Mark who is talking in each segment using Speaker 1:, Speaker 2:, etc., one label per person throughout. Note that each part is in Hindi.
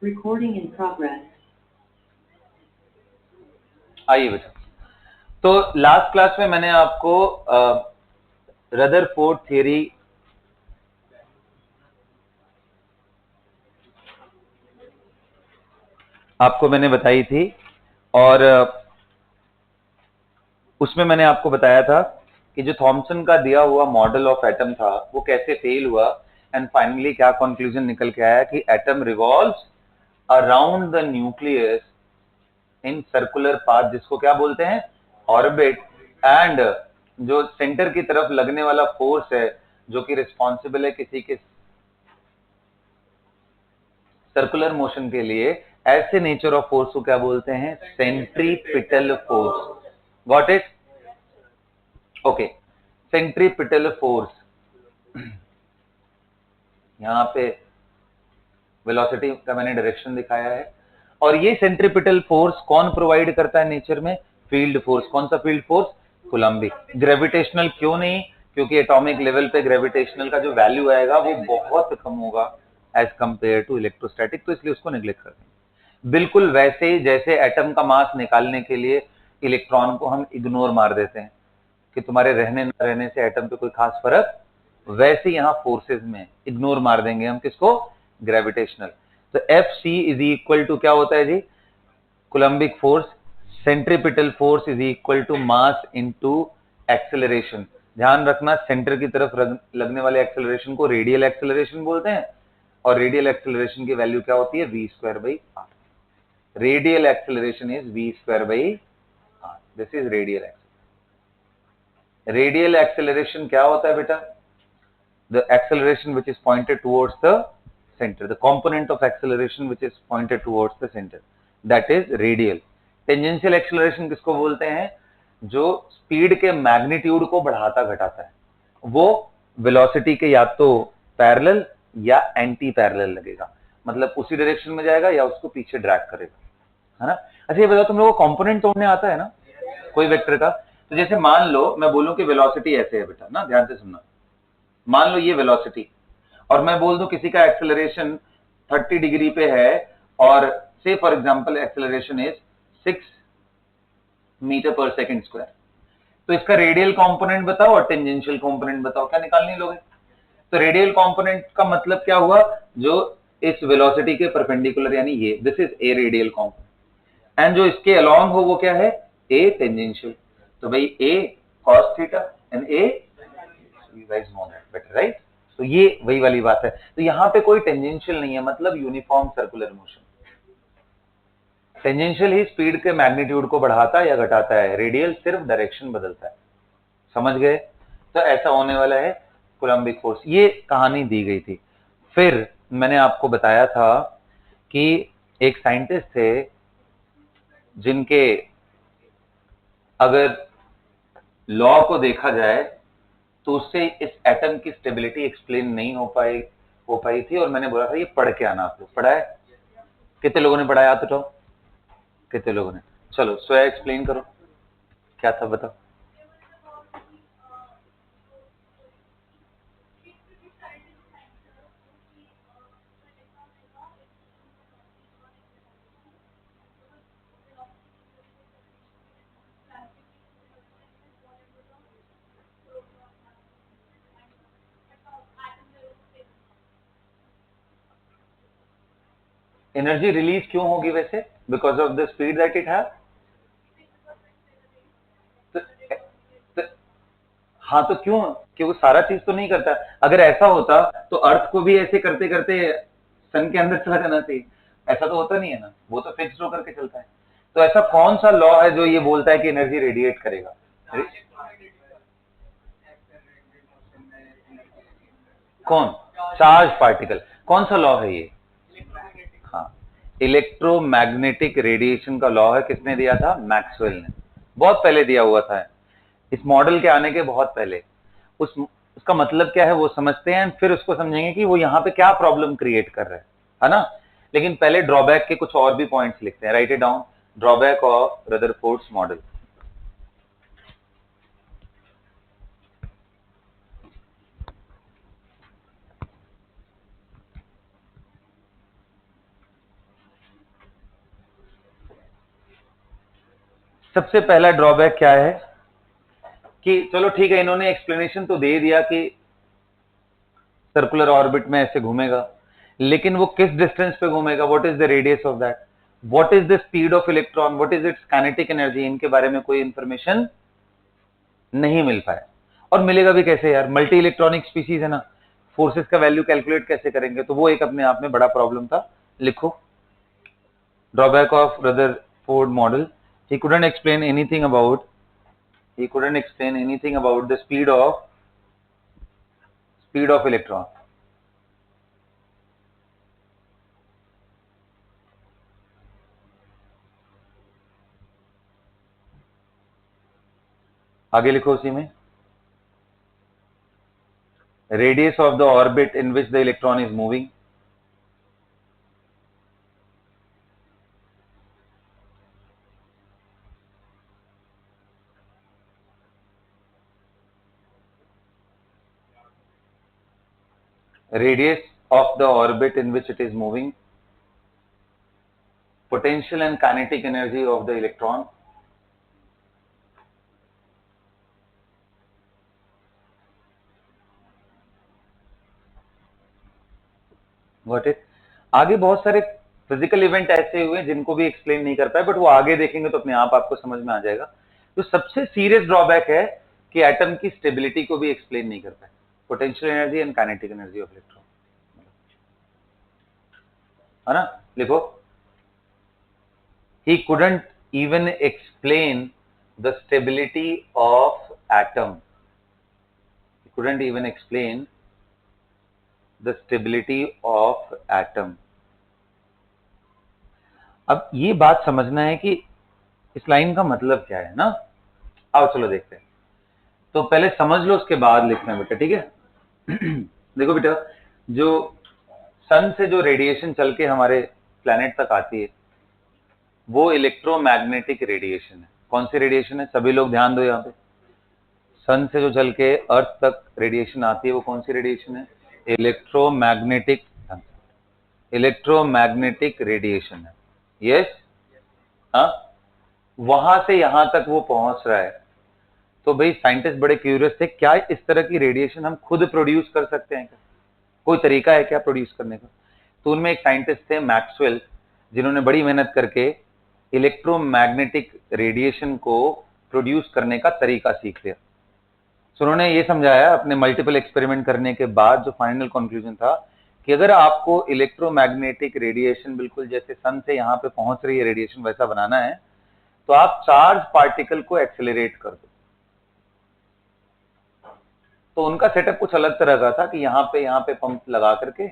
Speaker 1: Recording in progress.
Speaker 2: आइए बेटा, तो लास्ट क्लास में मैंने आपको रदरफोर्ड थ्योरी आपको मैंने बताई थी और उसमें मैंने आपको बताया था कि जो थॉमसन का दिया हुआ मॉडल ऑफ एटम था वो कैसे फेल हुआ एंड फाइनली क्या कंक्लूजन निकल के आया कि atom revolves around the nucleus in circular path, जिसको क्या बोलते हैं, ऑर्बिट, एंड जो सेंटर की तरफ लगने वाला फोर्स है जो कि रिस्पॉन्सिबल है किसी के सर्कुलर मोशन के लिए, ऐसे नेचर ऑफ फोर्स को क्या बोलते हैं, centripetal force. Got it? Okay, centripetal force. यहाँ पे वेलोसिटी का मैंने डायरेक्शन दिखाया है और ये सेंट्रीपिटल फोर्स कौन प्रोवाइड करता है नेचर में? Field force. कौन सा फील्ड फोर्स? कोलम्बिक। ग्रेविटेशनल क्यों नहीं? क्योंकि एटॉमिक लेवल पे ग्रेविटेशनल का जो वैल्यू आएगा वो बहुत कम होगा एज कंपेयर टू इलेक्ट्रोस्टैटिक, तो इसलिए उसको निग्लेक्ट करते हैं। बिल्कुल वैसे ही जैसे एटम का मास निकालने के लिए इलेक्ट्रॉन को हम इग्नोर मार देते हैं कि तुम्हारे रहने न रहने से एटम पे कोई खास फर्क, वैसे यहाँ फोर्सेस में इग्नोर मार देंगे हम किसको? ग्रेविटेशनल। तो F C is equal to क्या होता है जी? Coulombic force. Centripetal force is equal to mass into acceleration. ध्यान रखना, सेंटर की तरफ लगने वाले एक्सेलरेशन को रेडियल एक्सेलरेशन बोलते हैं और रेडियल एक्सेलरेशन की वैल्यू क्या होती है? V square by R. Radial acceleration is V square by R. This is radial acceleration. Radial acceleration क्या होता है बेटा? The acceleration which is pointed towards the center, the component of acceleration which is pointed towards the center, that is radial. Tangential acceleration किसको बोलते हैं? जो स्पीड के मैग्नीट्यूड को बढ़ाता घटाता है, वो वेलोसिटी के या तो पैरेलल या एंटी पैरेलल लगेगा, मतलब उसी डायरेक्शन में जाएगा या उसको पीछे ड्रैग करेगा, है ना? अच्छा ये बताओ, तुम लोगों को कंपोनेंट तोड़ने आता है ना कोई वेक्टर का? तो जैसे मान लो मैं बोलूं कि वेलोसिटी ऐसे है बेटा, ना ध्यान से सुनना। मान लो ये वेलोसिटी और मैं बोल दूं किसी का एक्सेलरेशन 30 डिग्री पे है और से for example acceleration is 6 metre per second square, तो इसका रेडियल कंपोनेंट बताओ और टेंजेंशियल कंपोनेंट बताओ, क्या निकालने लोगे? तो रेडियल कंपोनेंट का मतलब क्या हुआ? जो इस वेलोसिटी के परपेंडिकुलर, यानी ये, this is a radial component, and जो इसके अलोंग हो वो क्या है? ए टेंजेंशियल। तो भाई ए cos theta and A, you guys know that better, right? तो ये वही वाली बात है। तो यहाँ पे कोई टेंजेंशियल नहीं है, मतलब यूनिफॉर्म सर्कुलर मोशन। टेंजेंशियल ही स्पीड के मैग्नीट्यूड को बढ़ाता है या घटाता है, रेडियल सिर्फ डायरेक्शन बदलता है। समझ गए? तो ऐसा होने वाला है कोलम्बिक फोर्स। ये कहानी दी गई थी। फिर मैंने आपको बताया था कि एक साइंटिस्ट थे जिनके अगर लॉ को देखा जाए तो उससे इस एटम की स्टेबिलिटी एक्सप्लेन नहीं हो पाई थी, और मैंने बोला था ये पढ़ के आना। आप लोग पढ़ा है? कितने लोगों ने पढ़ाया? तो कितने लोगों ने? चलो स्वयं एक्सप्लेन करो, क्या था बताओ। एनर्जी रिलीज क्यों होगी वैसे? Because of the speed that it have. तो हाँ, तो क्यों? क्योंकि सारा चीज तो नहीं करता। अगर ऐसा होता तो अर्थ को भी ऐसे करते करते सन के अंदर चला जाना चाहिए। ऐसा तो होता नहीं है ना, वो तो फिक्स होकर के चलता है। तो ऐसा कौन सा लॉ है जो ये बोलता है कि एनर्जी रेडिएट करेगा? कौन? Charge particle. कौन सा लॉ है ये? हाँ, इलेक्ट्रोमैग्नेटिक रेडिएशन का लॉ है। किसने दिया था? मैक्सवेल ने। बहुत पहले दिया हुआ था, इस मॉडल के आने के बहुत पहले। उसका मतलब क्या है वो समझते हैं, फिर उसको समझेंगे कि वो यहाँ पे क्या प्रॉब्लम क्रिएट कर रहा है ना? लेकिन पहले ड्रॉबैक के कुछ और भी पॉइंट्स लिखते हैं। Right it down, drawback of Rutherford's model. सबसे पहला ड्रॉबैक क्या है कि चलो ठीक है, इन्होंने एक्सप्लेनेशन तो दे दिया कि सर्कुलर ऑर्बिट में ऐसे घूमेगा, लेकिन वो किस डिस्टेंस पे घूमेगा, what is the radius of that, what is the speed of electron, what is it's kinetic energy, इनके बारे में कोई इंफॉर्मेशन नहीं मिल पाया। और मिलेगा भी कैसे यार, मल्टी इलेक्ट्रॉनिक स्पीसीज है ना, फोर्सेस का वैल्यू कैलकुलेट कैसे करेंगे, तो वो एक अपने आप में बड़ा प्रॉब्लम था। लिखो drawback of Rutherford model, he couldn't explain anything about the speed of electron. आगे लिखो उसी में, radius of the orbit in which the electron is moving, radius of the orbit in which it is moving, potential and kinetic energy of the electron, Got it? आगे बहुत सारे फिजिकल इवेंट ऐसे हुए जिनको भी एक्सप्लेन नहीं कर पाए, बट वो आगे देखेंगे तो अपने आप आपको समझ में आ जाएगा। तो सबसे सीरियस ड्रॉबैक है कि एटम की स्टेबिलिटी को भी एक्सप्लेन नहीं कर पाए, potential energy and kinetic energy of electron, है ना। लिखो, he couldn't even explain the stability of atom, he couldn't even explain the stability of atom। अब ये बात समझना है कि इस लाइन का मतलब क्या है ना। आओ चलो देखते हैं। तो पहले समझ लो, उसके बाद लिखना है बेटा, ठीक है। देखो बेटा, जो सन से जो रेडिएशन चल के हमारे प्लेनेट तक आती है वो इलेक्ट्रोमैग्नेटिक रेडिएशन है। कौन सी रेडिएशन है, सभी लोग ध्यान दो यहाँ पे। सन से जो चल के अर्थ तक रेडिएशन आती है वो कौन सी रेडिएशन है, इलेक्ट्रोमैग्नेटिक रेडिएशन है। यस, हाँ, वहां से यहां तक वो पहुंच रहा है। तो भाई साइंटिस्ट बड़े क्यूरियस थे, क्या इस तरह की रेडिएशन हम खुद प्रोड्यूस कर सकते हैं क्या, कोई तरीका है क्या प्रोड्यूस करने का। तो उनमें एक साइंटिस्ट थे मैक्सवेल, जिन्होंने बड़ी मेहनत करके इलेक्ट्रोमैग्नेटिक रेडिएशन को प्रोड्यूस करने का तरीका सीख लिया। तो उन्होंने ये समझाया अपने मल्टीपल एक्सपेरिमेंट करने के बाद, जो फाइनल कंक्लूजन था कि अगर आपको इलेक्ट्रोमैग्नेटिक रेडिएशन बिल्कुल जैसे सन से यहाँ पे पहुंच रही है रेडिएशन वैसा बनाना है, तो आप चार्ज पार्टिकल को एक्सेलरेट कर दो। तो उनका सेटअप कुछ अलग तरह का था कि यहाँ पे पंप लगा करके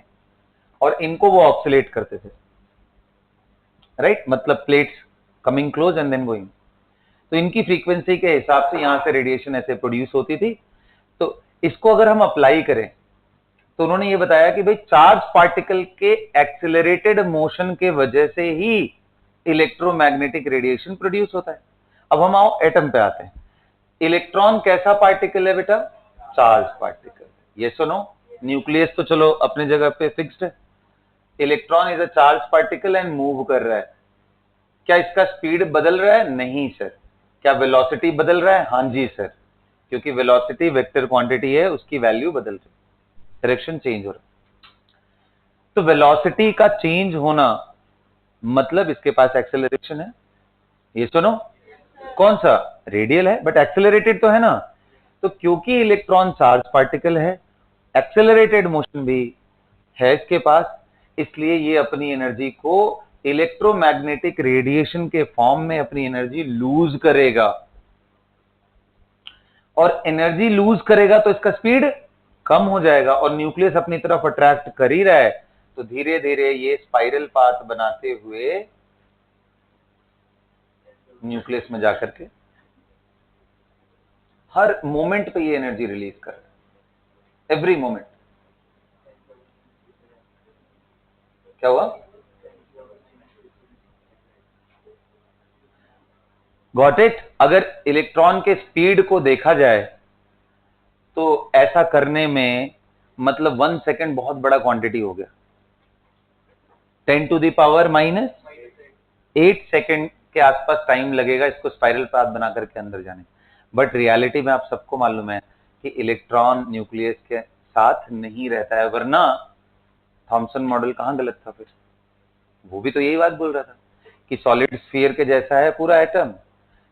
Speaker 2: और इनको वो ऑक्सीलेट करते थे, राइट, मतलब plates coming close and then going. तो इनकी फ्रीक्वेंसी के हिसाब से यहां से रेडिएशन ऐसे प्रोड्यूस होती थी। तो इसको अगर हम अप्लाई करें तो उन्होंने ये बताया कि भाई चार्ज पार्टिकल के एक्सेलरेटेड मोशन के वजह से ही इलेक्ट्रोमैग्नेटिक रेडिएशन प्रोड्यूस होता है। अब हम आओ एटम पे आते हैं। इलेक्ट्रॉन कैसा पार्टिकल है बेटा, चार्ज पार्टिकल। ये सुनो, न्यूक्लियस तो चलो अपनी जगह पे फिक्स्ड है, electron is a charge particle and move कर रहा है। क्या इसका स्पीड बदल रहा है, नहीं सर। क्या वेलोसिटी बदल रहा है, हाँ जी सर, क्योंकि वेलोसिटी वेक्टर क्वांटिटी है, उसकी वैल्यू बदल रही, डायरेक्शन चेंज हो रहा है। तो वेलोसिटी का चेंज होना मतलब इसके पास एक्सेलरेशन है। ये सुनो, कौन सा, रेडियल है बट एक्सेलरेटेड तो है ना। तो क्योंकि इलेक्ट्रॉन चार्ज पार्टिकल है, एक्सेलरेटेड मोशन भी है इसके पास, इसलिए ये अपनी एनर्जी को इलेक्ट्रोमैग्नेटिक रेडिएशन के फॉर्म में अपनी एनर्जी लूज करेगा। और एनर्जी लूज करेगा तो इसका स्पीड कम हो जाएगा, और न्यूक्लियस अपनी तरफ अट्रैक्ट कर ही रहा है, तो धीरे धीरे ये स्पाइरल पाथ बनाते हुए न्यूक्लियस में जाकर के हर मोमेंट पे ये एनर्जी रिलीज कर रहा है, एवरी मोमेंट। क्या हुआ, गॉट इट। अगर इलेक्ट्रॉन के स्पीड को देखा जाए तो ऐसा करने में मतलब 1 सेकेंड बहुत बड़ा क्वांटिटी हो गया। 10⁻⁻8 सेकेंड के आसपास टाइम लगेगा इसको स्पाइरल पाथ बना करके अंदर जाने। बट रियलिटी में आप सबको मालूम है कि इलेक्ट्रॉन न्यूक्लियस के साथ नहीं रहता है, वरना थॉमसन मॉडल कहाँ गलत था फिर? वो भी तो यही बात बोल रहा था कि सॉलिड स्फीयर के जैसा है पूरा एटम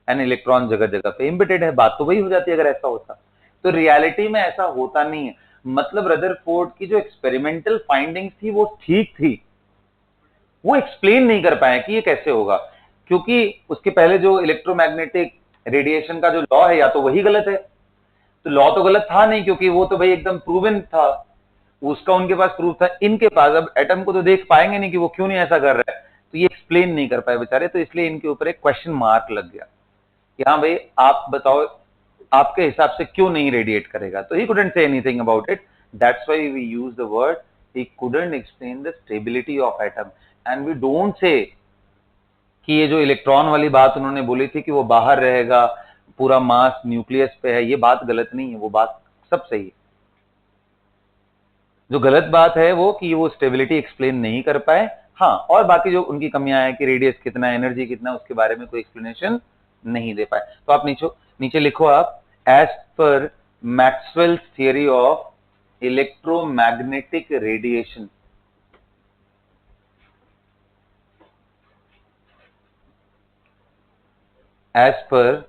Speaker 2: एंड इलेक्ट्रॉन जगह जगह पे इम्बिटेड है। बात तो वही हो जाती है अगर ऐसा होता। तो रियलिटी में ऐसा होता नहीं है। मतलब रदरफोर्ड की जो एक्सपेरिमेंटल फाइंडिंग्स थी वो ठीक थी, वो एक्सप्लेन नहीं कर पाए कि ये कैसे होगा, क्योंकि उसके पहले जो इलेक्ट्रोमैग्नेटिक रेडिएशन का जो लॉ है या तो वही गलत है। तो लॉ तो गलत था नहीं, क्योंकि वो तो भाई एकदम प्रूवन था, उसका उनके पास प्रूफ था। इनके पास अब एटम को तो देख पाएंगे नहीं कि वो क्यों नहीं ऐसा कर रहा है, तो ये एक्सप्लेन नहीं कर पाए बेचारे। तो इसलिए इनके ऊपर एक क्वेश्चन मार्क लग गया कि हाँ भाई आप बताओ आपके हिसाब से क्यों नहीं रेडिएट करेगा। तो he couldn't say anything about it. That's why we use the word he couldn't explain the stability of atom. And we don't say कि ये जो इलेक्ट्रॉन वाली बात उन्होंने बोली थी कि वो बाहर रहेगा, पूरा मास न्यूक्लियस पे है, ये बात गलत नहीं है, वो बात सब सही है। जो गलत बात है वो कि वो स्टेबिलिटी एक्सप्लेन नहीं कर पाए। हाँ, और बाकी जो उनकी कमियां है कि रेडियस कितना, एनर्जी कितना, उसके बारे में कोई एक्सप्लेनेशन नहीं दे पाए। तो आप नीचे लिखो आप, as per Maxwell's theory of electromagnetic radiation, as per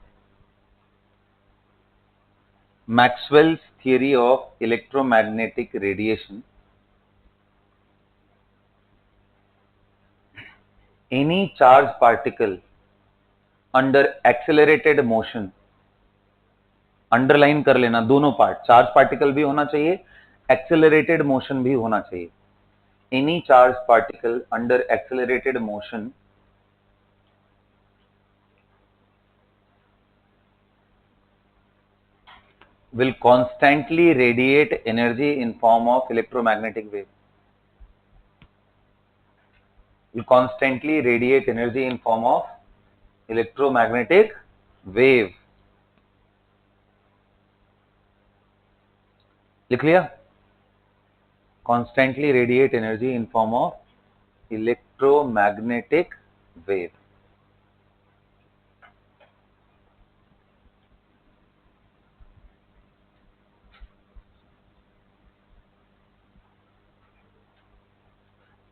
Speaker 2: Maxwell's theory of electromagnetic radiation, any charged particle under accelerated motion, underline कर लेना दोनों पार्ट, चार्ज पार्टिकल भी होना चाहिए, एक्सेलरेटेड मोशन भी होना चाहिए। Any charge particle under accelerated motion will constantly radiate energy in form of electromagnetic wave, will constantly radiate energy in form of electromagnetic wave। लिख लिया? constantly radiate energy in form of electromagnetic wave।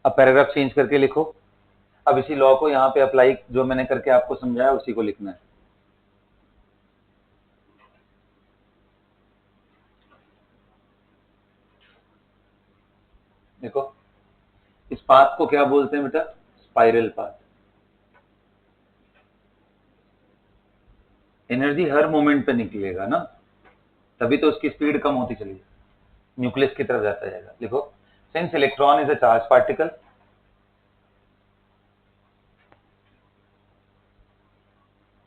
Speaker 2: अब पैराग्राफ चेंज करके लिखो। अब इसी लॉ को यहां पे अप्लाई, जो मैंने करके आपको समझाया उसी को लिखना है। देखो इस पाथ को क्या बोलते हैं बेटा? Spiral path. एनर्जी हर मोमेंट पे निकलेगा ना, तभी तो उसकी स्पीड कम होती चली न्यूक्लियस की तरफ जाता जाएगा। लिखो, since electron is a charge particle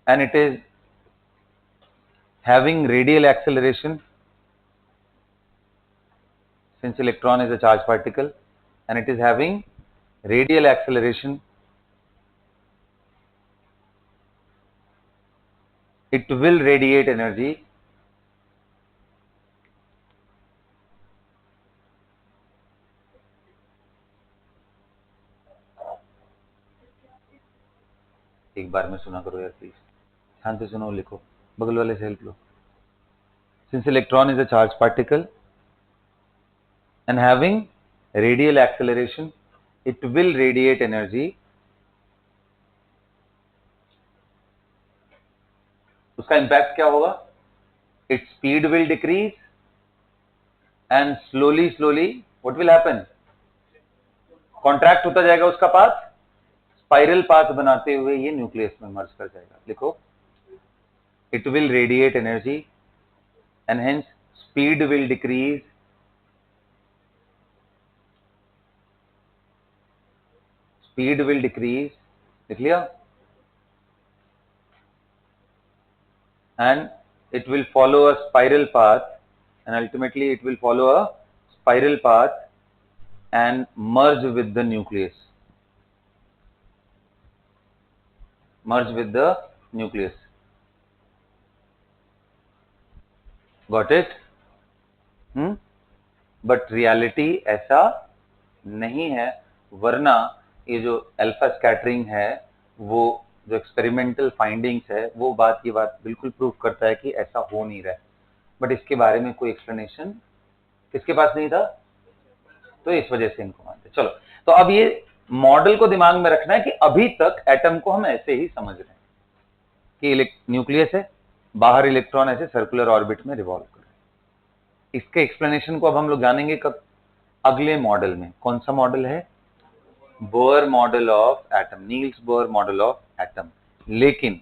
Speaker 2: and it is having radial acceleration, since electron is a charged particle and it is having radial acceleration, it will radiate energy एक बार में सुना करो यार प्लीज, ध्यान से सुनो, लिखो, बगल वाले से help low. Since electron is a charged particle and having radial acceleration, it will radiate energy, उसका इम्पैक्ट क्या होगा? Its speed will decrease and slowly what will happen? Contract होता जाएगा उसका पाथ, स्पाइरल पाथ बनाते हुए ये न्यूक्लियस में मर्ज कर जाएगा। लिखो, it will radiate energy and hence speed will decrease, लिख लिया, and it will follow a spiral path and ultimately it will follow a spiral path and merge with the nucleus, got it? But reality ऐसा नहीं है, वरना ये जो अल्फा स्कैटरिंग है वो जो एक्सपेरिमेंटल फाइंडिंग्स है वो बात बिल्कुल प्रूव करता है कि ऐसा हो नहीं रहा है, बट इसके बारे में कोई एक्सप्लेनेशन किसके पास नहीं था, तो इस वजह से इनको मानते। चलो, तो अब ये मॉडल को दिमाग में रखना है कि अभी तक एटम को हम ऐसे ही समझ रहे हैं कि न्यूक्लियस है, बाहर इलेक्ट्रॉन ऐसे सर्कुलर ऑर्बिट में रिवॉल्व कर रहे हैं। इसके एक्सप्लेनेशन को अब हम लोग जानेंगे कब, अगले मॉडल में। कौन सा मॉडल है, Bohr model of atom, Niels Bohr model of atom. लेकिन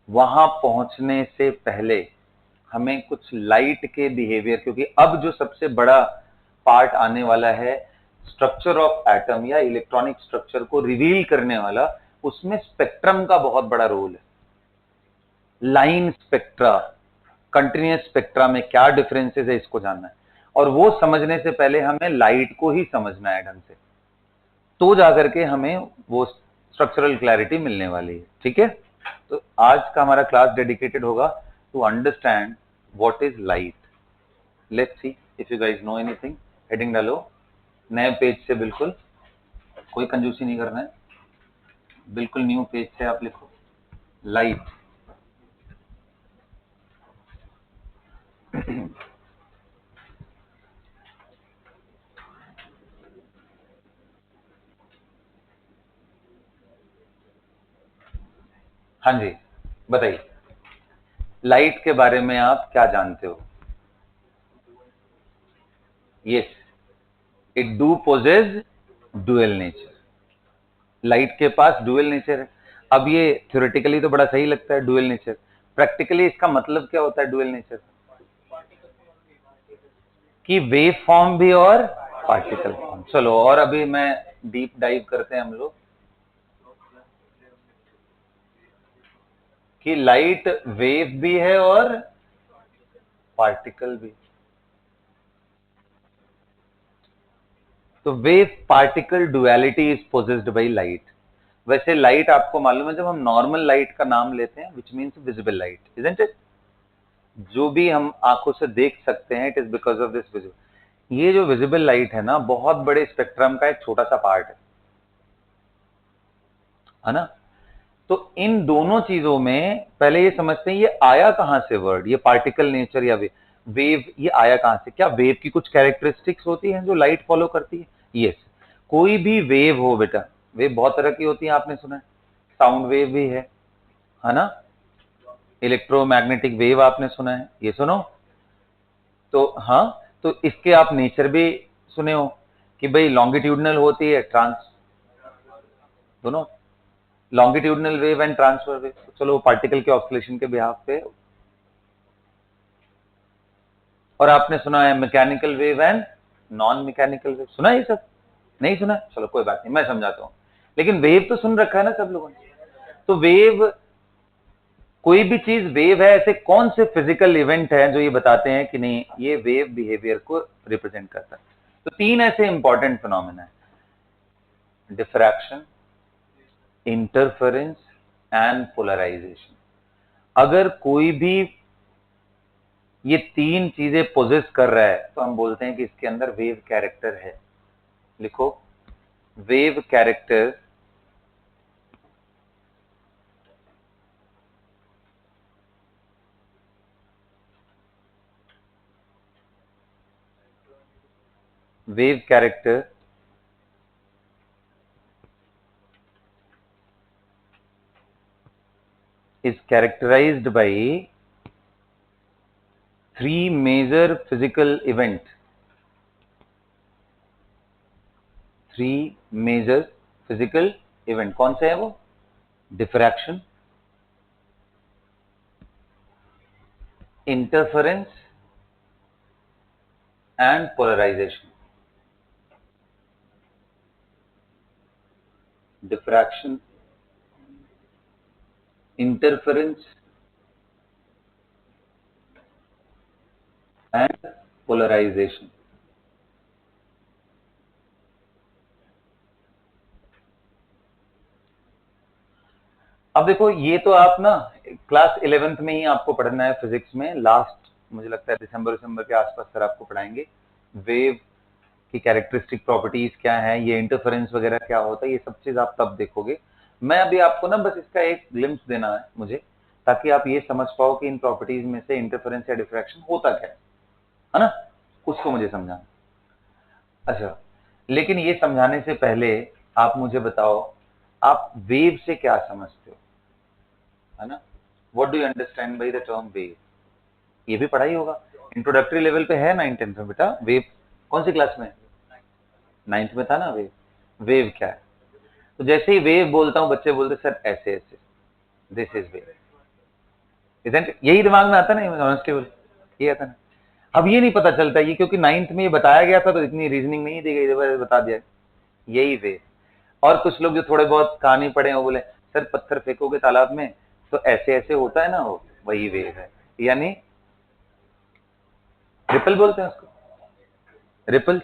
Speaker 2: वहां पहुंचने से पहले हमें कुछ लाइट के बिहेवियर, क्योंकि अब जो सबसे बड़ा पार्ट आने वाला है स्ट्रक्चर ऑफ एटम या इलेक्ट्रॉनिक स्ट्रक्चर को रिवील करने वाला, उसमें स्पेक्ट्रम का बहुत बड़ा रोल है। लाइन स्पेक्ट्रा, कंटिन्यूअस स्पेक्ट्रा में क्या डिफरेंसेस है, इसको जानना है। और वो समझने से पहले हमें लाइट को ही समझना है ढंग से, तो जाकर के हमें वो स्ट्रक्चरल क्लैरिटी मिलने वाली है। ठीक है, तो आज का हमारा क्लास डेडिकेटेड होगा to understand what is light. Let's see if you guys know anything. Heading डालो नए पेज से, बिल्कुल कोई कंजूसी नहीं करना है, बिल्कुल न्यू पेज से आप लिखो लाइट। हाँ जी, बताइए लाइट के बारे में आप क्या जानते हो। Yes, it do possess dual nature. Light के पास डुअल नेचर है। अब ये थ्योरेटिकली तो बड़ा सही लगता है डुअल नेचर, प्रैक्टिकली इसका मतलब क्या होता है डुअल नेचर, कि वेव फॉर्म भी और पार्टिकल फॉर्म। चलो, और अभी मैं डीप डाइव करते हैं हम लोग कि लाइट वेव भी है और पार्टिकल भी। तो wave particle duality is possessed by light. वैसे लाइट आपको मालूम है, जब हम नॉर्मल लाइट का नाम लेते हैं which means visible light, isn't it, जो भी हम आंखों से देख सकते हैं, it is because of this visible. ये जो विजिबल लाइट है ना, बहुत बड़े स्पेक्ट्रम का एक छोटा सा पार्ट है ना। तो इन दोनों चीजों में पहले ये समझते हैं ये आया कहां से वर्ड, ये पार्टिकल नेचर या वेव, ये आया कहां से। क्या वेव की कुछ कैरेक्टरिस्टिक्स होती हैं जो लाइट फॉलो करती है। यस, कोई भी वेव हो बेटा, वेव बहुत तरह की होती है, आपने सुना है, साउंड वेव भी है ना, इलेक्ट्रोमैग्नेटिक वेव आपने सुना है, ये सुनो। तो हाँ, तो इसके आप नेचर भी सुने हो कि भाई लॉन्गिट्यूडनल होती है, ट्रांस, दोनों, longitudinal wave and transfer wave. चलो, पार्टिकल के ऑक्सीलेशन के बिहाफ पे। और आपने सुना है mechanical wave and non mechanical wave, सुना है ये सब, नहीं सुना? चलो कोई बात नहीं, मैं समझाता हूं। लेकिन वेव तो सुन रखा है ना सब लोगों ने। तो वेव, कोई भी चीज वेव है, ऐसे कौन से फिजिकल इवेंट है जो ये बताते हैं कि नहीं ये वेव बिहेवियर को रिप्रेजेंट करता है। तो तीन ऐसे इंपॉर्टेंट फिनोमेना है, डिफ्रैक्शन, इंटरफेरेंस एंड पोलराइजेशन। अगर कोई भी ये तीन चीजें पोजेस कर रहा है तो हम बोलते हैं कि इसके अंदर वेव कैरेक्टर है। लिखो, wave character wave character is characterized by three major physical event, three major physical event। कौन से है वो, diffraction, interference and polarization. Diffraction, interference and polarization. अब देखो, ये तो आप ना क्लास 11th में ही आपको पढ़ना है फिजिक्स में, लास्ट मुझे लगता है दिसंबर के आसपास सर आपको पढ़ाएंगे वेव की कैरेक्टरिस्टिक प्रॉपर्टीज क्या है, ये इंटरफेरेंस वगैरह क्या होता है, ये सब चीज आप तब देखोगे। मैं अभी आपको ना बस इसका एक ग्लिम्स देना है मुझे, ताकि आप ये समझ पाओ कि इन प्रॉपर्टीज में से इंटरफेरेंस या डिफ्रैक्शन होता क्या है ना, उसको मुझे समझाना। अच्छा, लेकिन ये समझाने से पहले आप मुझे बताओ, आप वेव से क्या समझते हो, है ना? What do you understand by the term wave? ये भी पढ़ाई होगा, इंट्रोडक्टरी लेवल पे है 9th-10th में बेटा। वेव कौन सी क्लास में? 9th में था ना वेव। वेव क्या है? तो जैसे ही वेव बोलता हूँ बच्चे बोलते सर ऐसे ऐसे, this is wave, isn't it? यही दिमाग में आता ना कॉन्स्टेबल, ये आता ना। अब ये नहीं पता चलता, ये क्योंकि 9th में ये बताया गया था तो इतनी रीजनिंग नहीं दी गई, बता दिया यही वेव। और कुछ लोग जो थोड़े बहुत कहानी पढ़े वो बोले सर पत्थर फेंकोगे तालाब में तो ऐसे ऐसे होता है ना, वो वही वेव है, यानी रिपल बोलते हैं उसको, रिपल्स।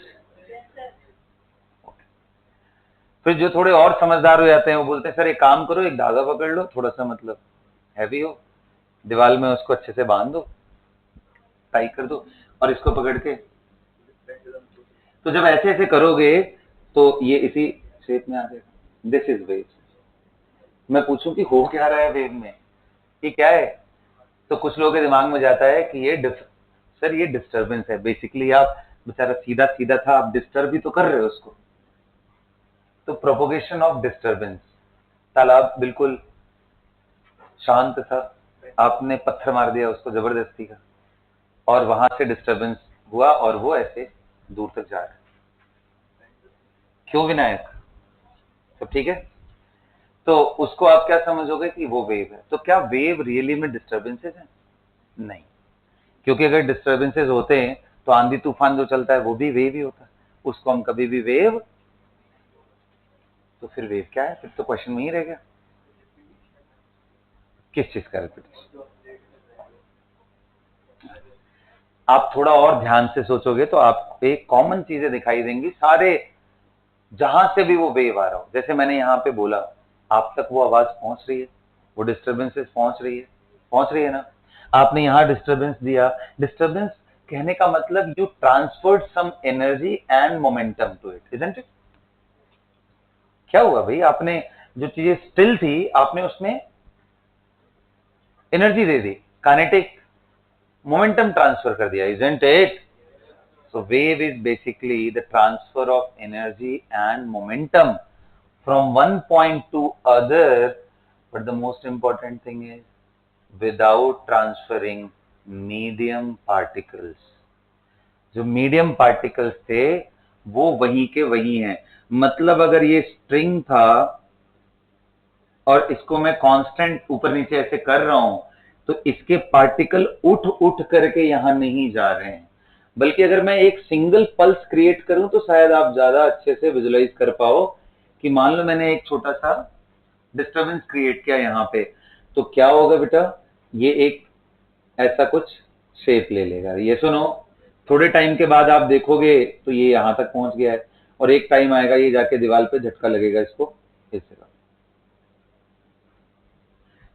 Speaker 2: फिर जो थोड़े और समझदार हो जाते हैं वो बोलते हैं सर एक काम करो, एक धागा पकड़ लो थोड़ा सा मतलब हैवी हो, दीवार में उसको अच्छे से बांध दो, टाई कर दो, और इसको पकड़ के, तो जब ऐसे ऐसे करोगे तो ये इसी शेप में आ जाएगा, दिस इज वेव। मैं पूछूं कि हो क्या रहा है वेव में, ये क्या है? तो कुछ लोगों के दिमाग में जाता है कि ये सर ये डिस्टरबेंस है। बेसिकली आप बेचारा सीधा सीधा था, आप डिस्टर्ब भी तो कर रहे हो उसको, तो प्रोपोगेशन ऑफ डिस्टरबेंस। तालाब बिल्कुल शांत था, आपने पत्थर मार दिया उसको जबरदस्ती का, और वहां से डिस्टरबेंस हुआ और वो ऐसे दूर तक जा रहा है। क्यों विनायक? सब ठीक है? तो उसको आप क्या समझोगे कि वो वेव है। तो क्या वेव रियली में डिस्टर्बेंसेस है? नहीं, क्योंकि अगर डिस्टर्बेंसेस होते हैं तो आंधी तूफान जो चलता है वो भी वेव ही होता है, उसको हम कभी भी वेव, तो फिर वेव क्या है? फिर तो क्वेश्चन वही रह गया, किस चीज का रिपीटेशन। आप थोड़ा और ध्यान से सोचोगे तो आपको एक कॉमन चीजें दिखाई देंगी, सारे जहां से भी वो वेव आ रहा हो, जैसे मैंने यहाँ पे बोला आप तक वो आवाज पहुंच रही है, वो डिस्टर्बेंसेस पहुंच रही है ना। आपने यहाँ डिस्टर्बेंस दिया, डिस्टर्बेंस कहने का मतलब you transferred some energy and momentum to it, isn't it? क्या हुआ भाई, आपने जो चीजें स्टिल थी आपने उसमें एनर्जी दे दी, काइनेटिक मोमेंटम ट्रांसफर कर दिया, isn't it? So wave is basically the transfer of energy and momentum from one point to other, but the most important thing is without transferring medium particles. जो मीडियम पार्टिकल्स थे वो वहीं के वहीं हैं। मतलब अगर ये स्ट्रिंग था और इसको मैं कांस्टेंट ऊपर नीचे ऐसे कर रहा हूं तो इसके पार्टिकल उठ उठ करके यहां नहीं जा रहे हैं, बल्कि अगर मैं एक सिंगल पल्स क्रिएट करूं तो शायद आप ज्यादा अच्छे से विजुलाइज कर पाओ कि मान लो मैंने एक छोटा सा डिस्टरबेंस क्रिएट किया यहाँ पे, तो क्या होगा बेटा, ये एक ऐसा कुछ शेप ले लेगा, ये सुनो। थोड़े टाइम के बाद आप देखोगे तो ये यहां तक पहुंच गया है, और एक टाइम आएगा ये जाके दीवार पे झटका लगेगा इसको इस जगह।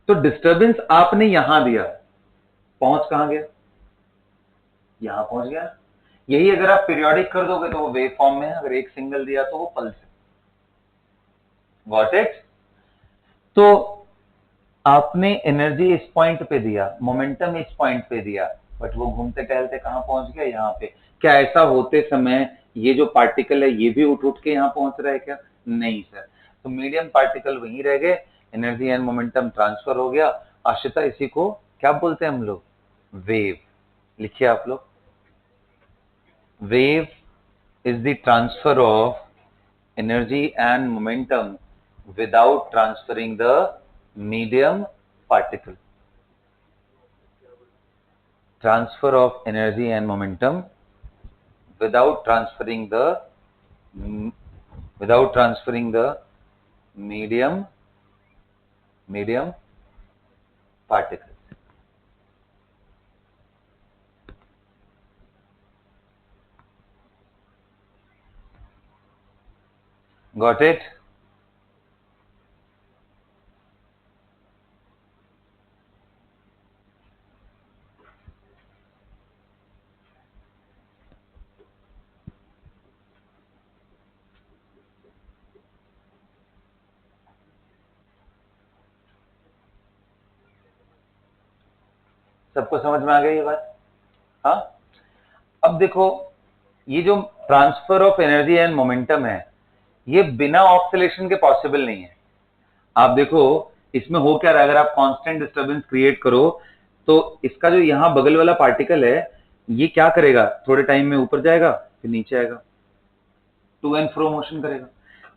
Speaker 2: तो डिस्टरबेंस आपने यहां दिया, पहुंच कहां गया? यहां पहुंच गया। यही अगर आप पीरियोडिक कर दोगे तो वो वेव फॉर्म में है, अगर एक सिंगल दिया तो वो पल्स है। Got it? तो आपने एनर्जी इस पॉइंट पे दिया, मोमेंटम इस पॉइंट पे दिया, बट वो घूमते टहलते कहां पहुंच गया? यहाँ पे। क्या ऐसा होते समय ये जो पार्टिकल है ये भी उठ उठ के यहाँ पहुंच रहा है क्या? नहीं सर। तो मीडियम पार्टिकल वहीं रह गए, एनर्जी एंड मोमेंटम ट्रांसफर हो गया। आश्रिता इसी को क्या बोलते हैं हम लोग? वेव। लिखिए आप लोग, wave is the transfer of energy and momentum without transferring the medium particle. Transfer of energy and momentum without transferring the without transferring the medium medium particle. Got it? सबको समझ में आ गई ये बात? हाँ, अब देखो ये जो transfer of energy and momentum है, ये बिना ऑक्सीलेशन के पॉसिबल नहीं है। आप देखो इसमें हो क्या रहा है, अगर आप कांस्टेंट डिस्टरबेंस क्रिएट करो तो इसका जो यहां बगल वाला पार्टिकल है ये क्या करेगा, थोड़े टाइम में ऊपर जाएगा फिर नीचे आएगा, टू एंड फ्रो मोशन करेगा।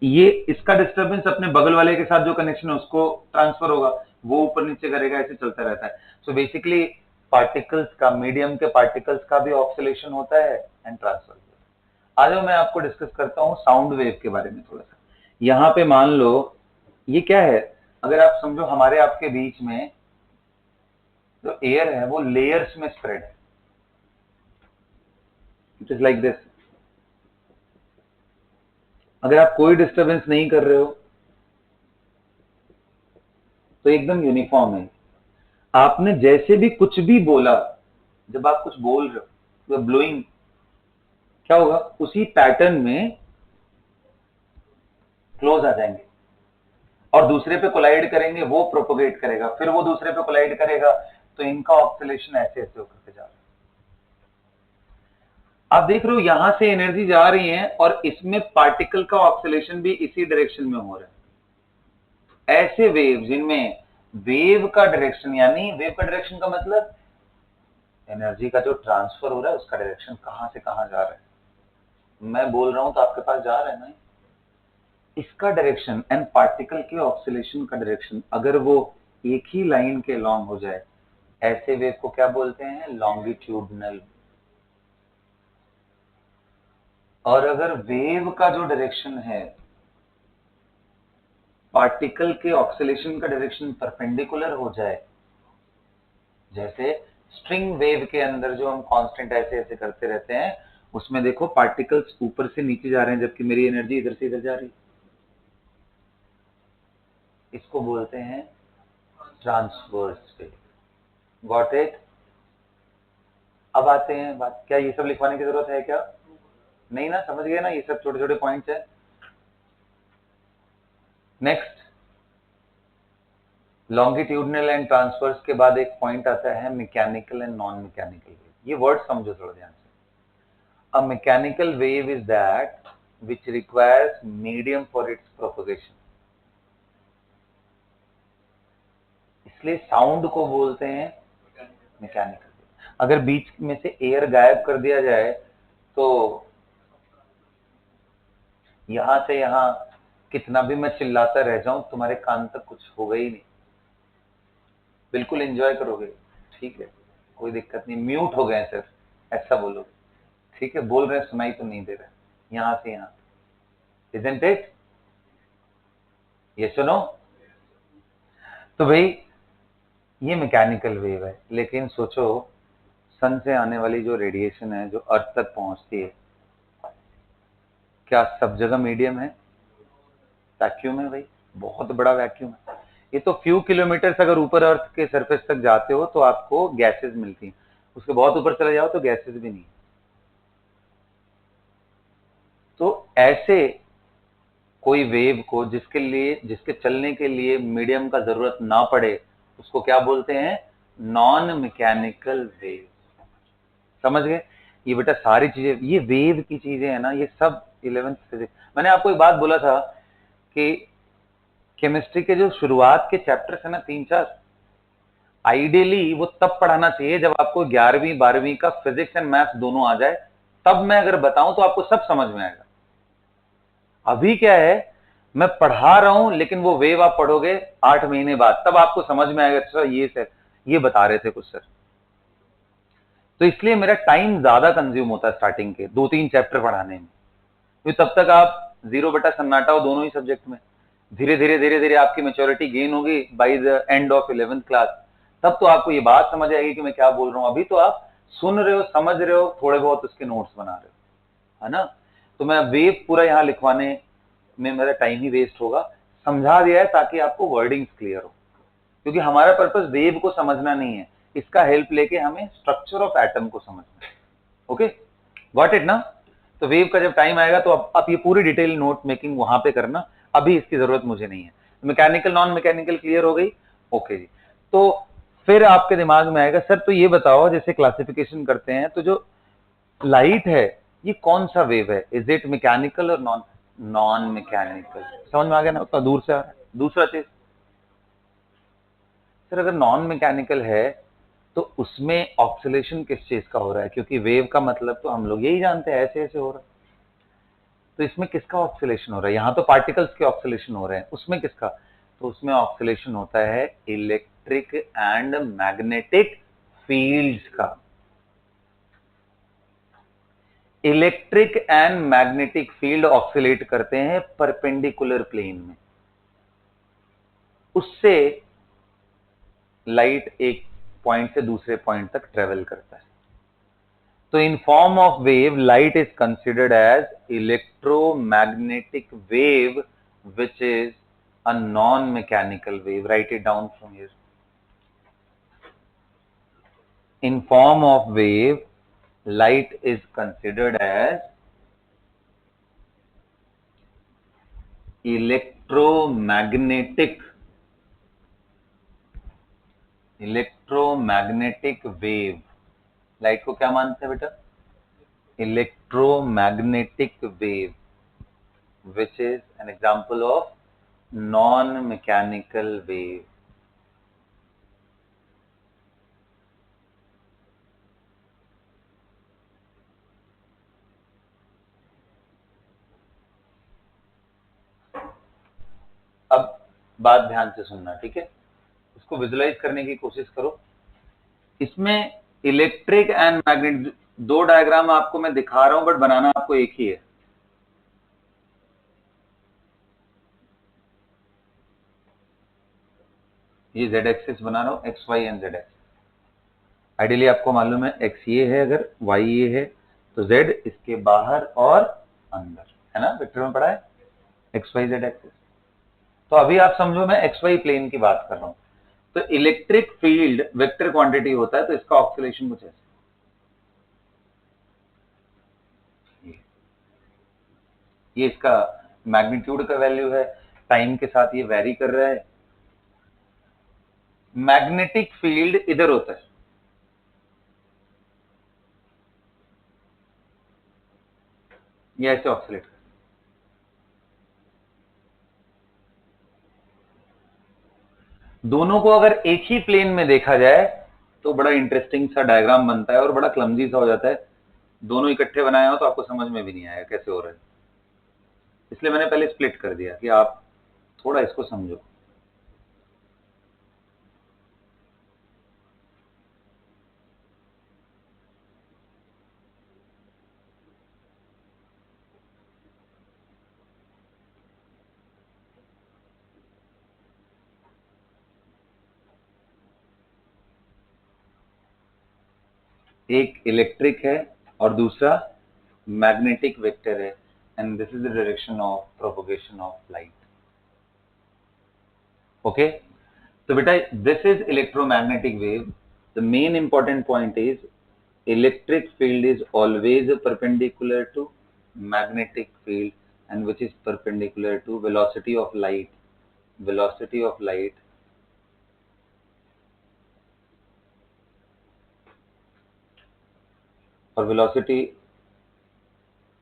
Speaker 2: ये इसका डिस्टरबेंस अपने बगल वाले के साथ जो कनेक्शन है उसको ट्रांसफर होगा, वो ऊपर नीचे करेगा, ऐसे चलता रहता है। सो बेसिकली पार्टिकल्स का, मीडियम के पार्टिकल्स का भी ऑक्सीलेशन होता है एंड ट्रांसफर। आज मैं आपको डिस्कस करता हूँ साउंड वेव के बारे में थोड़ा सा। यहाँ पे मान लो ये क्या है, अगर आप समझो हमारे आपके बीच में जो एयर है वो लेयर्स में स्प्रेड है, इट इज लाइक दिस। अगर आप कोई डिस्टरबेंस नहीं कर रहे हो तो एकदम यूनिफॉर्म है। आपने जैसे भी कुछ भी बोला, जब आप कुछ बोल रहे हो तो ब्लोइंग क्या होगा, उसी पैटर्न में क्लोज आ जाएंगे और दूसरे पे कोलाइड करेंगे, वो प्रोपोगेट करेगा, फिर वो दूसरे पे कोलाइड करेगा, तो इनका ऑक्सीलेशन ऐसे ऐसे होकर के जा रहा है। आप देख रहे हो यहां से एनर्जी जा रही है और इसमें पार्टिकल का ऑक्सीलेशन भी इसी डायरेक्शन में हो रहा है। ऐसे वेव जिनमें वेव का डायरेक्शन, यानी वेव का डायरेक्शन का मतलब एनर्जी का जो ट्रांसफर हो रहा है उसका डायरेक्शन कहां से कहां जा रहा है। मैं बोल रहा हूं तो आपके पास जा रहा है ना, इसका डायरेक्शन एंड पार्टिकल के ऑक्सीलेशन का डायरेक्शन अगर वो एक ही लाइन के लॉन्ग हो जाए, ऐसे वेव को क्या बोलते हैं, लॉन्गिट्यूडनल। और अगर वेव का जो डायरेक्शन है पार्टिकल के ऑक्सीलेशन का डायरेक्शन परपेंडिकुलर हो जाए, जैसे स्ट्रिंग वेव के अंदर जो हम कांस्टेंट ऐसे ऐसे करते रहते हैं, उसमें देखो पार्टिकल्स ऊपर से नीचे जा रहे हैं जबकि मेरी एनर्जी इधर से इधर जा रही है, इसको बोलते हैं ट्रांसवर्स वेव। Got it? अब आते हैं बात, क्या ये सब लिखवाने की जरूरत है क्या? नहीं ना, समझ गए ना, ये सब छोटे छोटे पॉइंट्स है। नेक्स्ट, लॉन्गिट्यूडनल एंड ट्रांसवर्स के बाद एक पॉइंट आता है mechanical and non mechanical wave. ये वर्ड समझो थोड़ा ध्यान से। A mechanical wave is that which requires medium for its propagation। इसलिए साउंड को बोलते हैं मैकेनिकल वेव। अगर बीच में से एयर गायब कर दिया जाए तो यहां से यहां कितना भी मैं चिल्लाता रह जाऊं तुम्हारे कान तक कुछ होगा ही नहीं, बिल्कुल एंजॉय करोगे, ठीक है, कोई दिक्कत नहीं, म्यूट हो गए सर ऐसा बोलोगे, ठीक है, बोल रहे सुनाई तो नहीं दे रहा यहां से यहां। Isn't it? ये सुनो, तो भाई ये मैकेनिकल वेव है, लेकिन सोचो सन से आने वाली जो रेडिएशन है जो अर्थ तक पहुंचती है, क्या सब जगह मीडियम है? वैक्यूम है भाई, बहुत बड़ा वैक्यूम है। ये तो फ्यू किलोमीटर अगर ऊपर अर्थ के सरफेस तक जाते हो तो आपको गैसेस मिलती हैं, उसके बहुत ऊपर चले जाओ तो गैसेस भी नहीं। तो ऐसे कोई वेव को जिसके चलने के लिए मीडियम का जरूरत ना पड़े, उसको क्या बोलते हैं, नॉन मैकेनिकल वेव। समझ गए? ये बेटा सारी चीजें, ये वेव की चीजें है ना, ये सब 11th फिजिक्स। मैंने आपको एक बात बोला था कि केमिस्ट्री के जो शुरुआत के चैप्टर्स है ना 3-4, आइडियली वो तब पढ़ाना चाहिए जब आपको 11वीं 12वीं का फिजिक्स एंड मैथ्स दोनों आ जाए, तब मैं अगर बताऊं तो आपको सब समझ में आएगा। अभी क्या है, मैं पढ़ा रहा हूं लेकिन वो वेव आप पढ़ोगे 8 महीने बाद, तब आपको समझ में आएगा सर ये सर ये बता रहे थे कुछ सर। तो इसलिए मेरा टाइम ज्यादा कंज्यूम होता है स्टार्टिंग के 2-3 चैप्टर पढ़ाने में, क्योंकि तब तक आप जीरो बटा सन्नाटा हो दोनों ही सब्जेक्ट में। धीरे धीरे धीरे धीरे आपकी मेच्योरिटी गेन होगी by the end of 11th class, तब तो आपको ये बात समझ आएगी कि मैं क्या बोल रहा हूं। अभी तो आप सुन रहे हो, समझ रहे हो, थोड़े बहुत उसके नोट्स बना रहे हो, है ना। तो मैं वेव पूरा यहाँ लिखवाने में मेरा टाइम ही वेस्ट होगा, समझा दिया है ताकि आपको वर्डिंग्स क्लियर हो, क्योंकि हमारा पर्पस वेव को समझना नहीं है, इसका हेल्प लेके हमें स्ट्रक्चर ऑफ एटम को समझना है। ओके, गॉट इट ना। तो वेव का जब टाइम आएगा तो आप ये पूरी डिटेल नोट मेकिंग वहां पे करना, अभी इसकी जरूरत मुझे नहीं है। मैकेनिकल नॉन मैकेनिकल क्लियर हो गई? ओके जी। तो फिर आपके दिमाग में आएगा सर तो ये बताओ, जैसे क्लासिफिकेशन करते हैं तो जो लाइट है ये कौन सा वेव है, इज इट मैकेनिकल और नॉन नॉन मैकेनिकल। समझ में आ गया ना, उतना दूर से आ रहा है। दूसरा चीज सर अगर नॉन मैकेनिकल है तो उसमें ऑक्सीलेशन किस चीज का हो रहा है, क्योंकि वेव का मतलब तो हम लोग यही जानते हैं ऐसे ऐसे हो रहा है, तो इसमें किसका ऑक्सीलेशन हो रहा है, यहाँ तो पार्टिकल्स के ऑक्सीलेशन हो रहे हैं, उसमें किसका, तो उसमें ऑक्सीलेशन होता है इलेक्ट्रिक एंड मैग्नेटिक फील्ड्स का। Electric and magnetic field oxalate करते हैं परपेंडिकुलर प्लेन में, उससे लाइट एक पॉइंट से दूसरे पॉइंट तक ट्रेवल करता है। तो in form of wave light is considered as electromagnetic wave which is a non-mechanical wave. Write it down from here. In form of wave, light is considered as electromagnetic wave. Light को क्या मानते हैं बेटा, electromagnetic wave, which is an example of non-mechanical wave. अब बात ध्यान से सुनना, ठीक है, इसको विजुलाइज करने की कोशिश करो। इसमें इलेक्ट्रिक एंड मैग्नेटिक दो डायग्राम आपको मैं दिखा रहा हूं, बट बनाना आपको एक ही है। ये जेड एक्सिस बना रहा हूं, X Y and Z axis. Ideally आपको मालूम है एक्स ये है, अगर वाई ये है तो जेड इसके बाहर और अंदर, है ना, वेक्टर में पढ़ा है एक्स वाई जेड एक्सिस। तो अभी आप समझो मैं एक्स वाई प्लेन की बात कर रहा हूं, तो इलेक्ट्रिक फील्ड वेक्टर क्वांटिटी होता है, तो इसका ऑक्सीलेशन कुछ ऐसे, ये इसका मैग्नीट्यूड का वैल्यू है, टाइम के साथ ये वेरी कर रहा है। मैग्नेटिक फील्ड इधर होता है, ये ऐसे ऑक्सीलेट करता है। दोनों को अगर एक ही प्लेन में देखा जाए तो बड़ा इंटरेस्टिंग सा डायग्राम बनता है और बड़ा क्लमजी सा हो जाता है। दोनों इकट्ठे बनाए हो तो आपको समझ में भी नहीं आएगा कैसे हो रहा है, इसलिए मैंने पहले स्प्लिट कर दिया कि आप थोड़ा इसको समझो। एक इलेक्ट्रिक है और दूसरा मैग्नेटिक वेक्टर है, and this is the direction of propagation of light. Okay, तो बेटा this is electromagnetic wave. The main important point is electric field is always perpendicular to magnetic field, and which is perpendicular to velocity of light. Velocity of light और velocity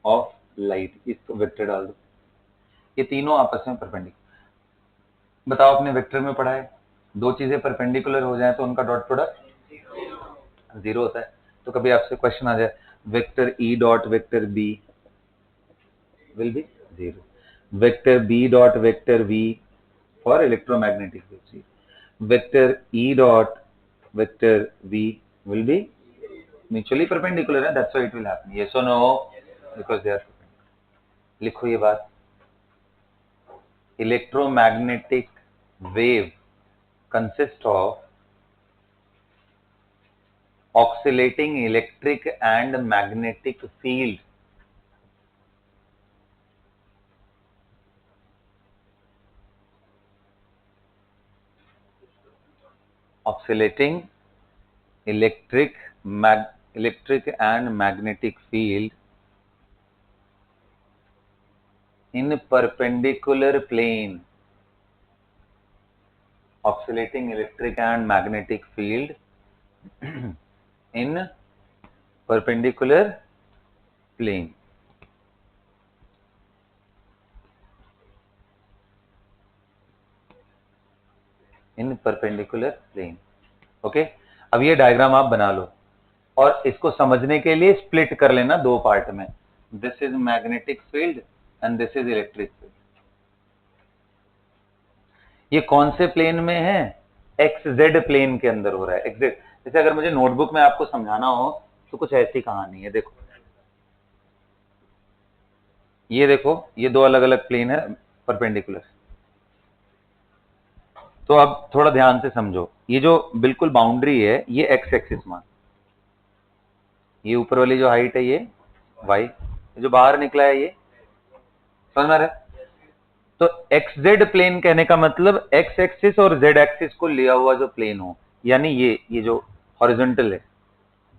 Speaker 2: of light, इसको वेक्टर डाल दो, ये तीनों आपस में परपेंडिकुलर। बताओ, आपने वेक्टर में पढ़ा है दो चीजें परपेंडिकुलर हो जाए तो उनका डॉट प्रोडक्ट जीरो होता है। तो कभी आपसे क्वेश्चन आ जाए vector E dot vector B will be 0. Vector B dot vector V for electromagnetic wave. Vector E dot vector V will be mutually perpendicular, and that's why it will happen. Yes or no? Because they are perpendicular. लिखो ये बात, electromagnetic wave consists of oscillating electric and magnetic field. Oscillating electric and magnetic field in perpendicular plane oscillating electric and magnetic field in perpendicular plane. In perpendicular plane. Okay, अब ये डायग्राम आप बना लो और इसको समझने के लिए स्प्लिट कर लेना दो पार्ट में. This is magnetic field and this is electric field. ये कौन से प्लेन में है? एक्स जेड प्लेन के अंदर हो रहा है. एक्जेक्ट. जैसे अगर मुझे नोटबुक में आपको समझाना हो तो कुछ ऐसी कहानी है. देखो, ये देखो, ये दो अलग अलग प्लेन है परपेंडिकुलर. तो अब थोड़ा ध्यान से समझो. ये जो बिल्कुल बाउंड्री है ये एक्स एक्सिस मान, ये ऊपर वाली जो हाइट है ये वाई, जो बाहर निकला है ये, समझ में आ रहा है? तो एक्स जेड प्लेन कहने का मतलब एक्स एक्सिस और जेड एक्सिस को लिया हुआ जो प्लेन हो, यानी ये जो हॉरिजॉन्टल है,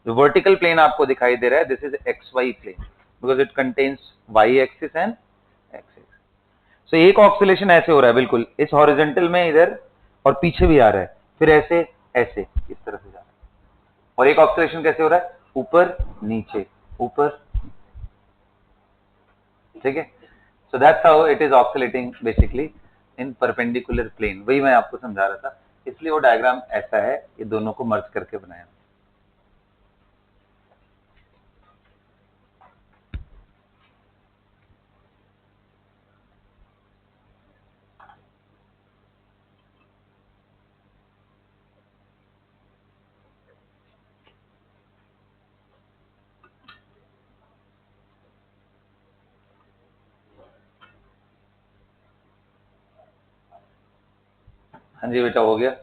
Speaker 2: जो वर्टिकल प्लेन आपको दिखाई दे रहा है, this is X Y plane because it contains Y axis and axis. So एक ऑक्सीलेशन ऐसे हो रहा है बिल्कुल इस हॉरिजॉन्टल में इधर, और पीछे भी आ रहा है, फिर ऐसे ऐसे इस तरह से जा रहा है. और एक ऑक्सीलेशन कैसे हो रहा है? ऊपर नीचे ऊपर. ठीक है. So that's how it is oscillating basically in perpendicular plane. वही मैं आपको समझा रहा था, इसलिए वो डायग्राम ऐसा है, ये दोनों को मर्ज करके बनाया. हाँ जी बेटा, हो गया.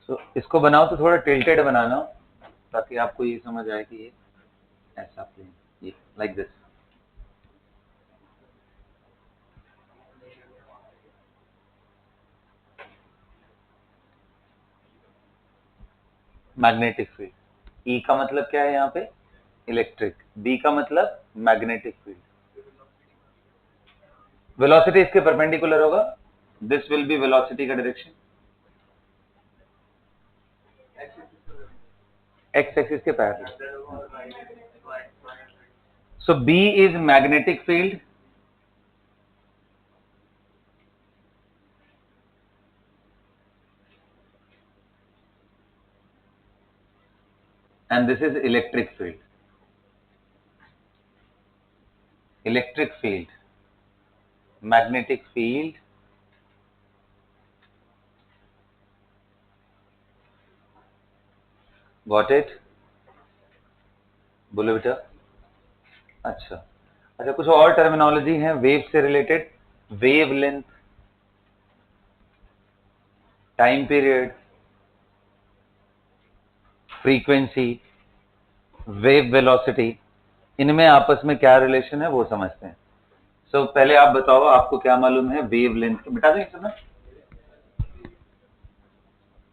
Speaker 2: तो इसको बनाओ तो थोड़ा टिल्टेड बनाना, ताकि आपको ये समझ आए कि ये ऐसा प्लेन, ये like this. Magnetic field. E का मतलब क्या है यहाँ पे? इलेक्ट्रिक. बी का मतलब मैग्नेटिक फील्ड. वेलोसिटी इसके परपेंडिकुलर होगा. दिस विल बी वेलोसिटी का डायरेक्शन. एक्स एक्सिस के parallel. So B is magnetic field and this is electric field. Electric field, magnetic field, got it? बोलो बेटा. अच्छा अच्छा, कुछ और टर्मिनोलॉजी है वेव से related. Wave length, time period, frequency, wave velocity, इनमें आपस में क्या रिलेशन है वो समझते हैं. सो पहले आप बताओ, आपको क्या मालूम है वेव लेंथ? बेटा देख सुना,